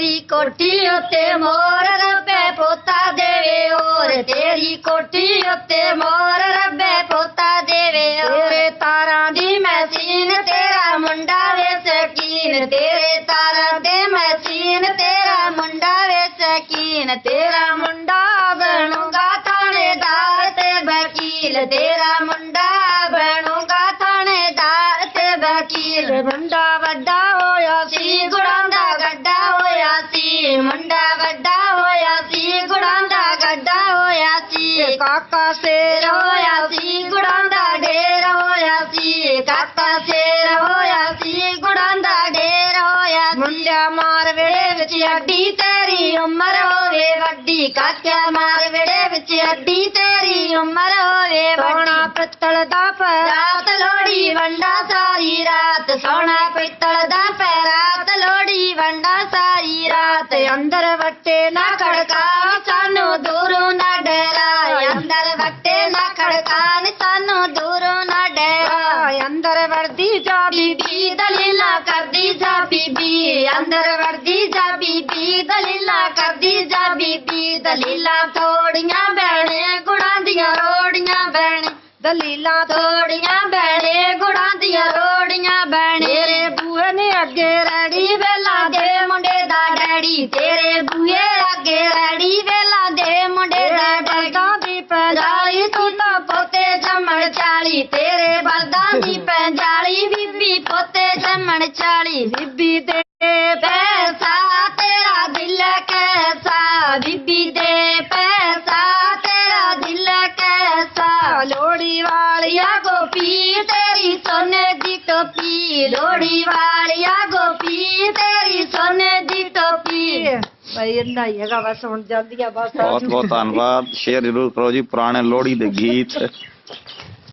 तेरी कोठी उत्ते मोर रब्बे पोता देवे और तेरी कोठी उत्ते मोर रब्बे पोता देवे तेरे तारा दी मशीन तेरा मुंडा वे शकीन तेरे तारा दे मशीन तेरा मुंडा वे शकीन तेरा मुंडा बनूंगा थानेदार ते वकील तेरा मुंडा बनूंगा थानेदार ते वकील मुंडा वड्डा होया सी गुड़ां दा गड्डा होया सी मुंडा वड्डा होया सी गुड़ां दा गड्डा होया सी काका शेर होया सी गुड़ां दा ढेर होया सी काका शेर होया सी गुड़ां दा ढेर होया मुंडिया मार वेड़े विच अड्डी तेरी उमर होवे वड्डी काका मार वेड़े विच अड्डी तेरी उमर होवे सोना पित्तल दा परात लोड़ी वंडा सारी रात सोना पित्तल दा परात लोड़ी वंडा सारी रात अंदर वट्टे ना खड़का सानू दूरों ना डरा अंदर वट्टे ना खड़का सानू दूरों ना डरा अंदर वर्दी जा बीबी दलीला करदी जा बीबी अंदर वर्दी जा बीबी दलीला करदी जा बीबी दलीला थोड़ियां भैणे गुड़ां दियां रोड़ियां भैणे दलीला थोड़ियां भैणे गुड़ां दियां रोड़ियां भैणे तेरे बूहे ने अगे रैडी वेला दे मुंडे दा डैडी तेरे बूहे अगे रैडी वेला दे मुंडे दा डैडी दी पंजाली तू तां पोते जमण 40 तेरे बलदां दी पंजाली बीबी पोते जमण 40 बीबी दे पैसा तेरा दिल कैसा बीबी दे पैसा तेरा दिल कैसा लोड़ी वालिया गोपी तेरी सोने दी टोपी लोड़ी वालिया गोपी तेरी सोने दी टोपी भाई इन्ना ही हैगा बस हुण जल्दी आ बस बहुत बहुत धन्यवाद शेयर जरूर करो जी पुराने लोहड़ी दे गीत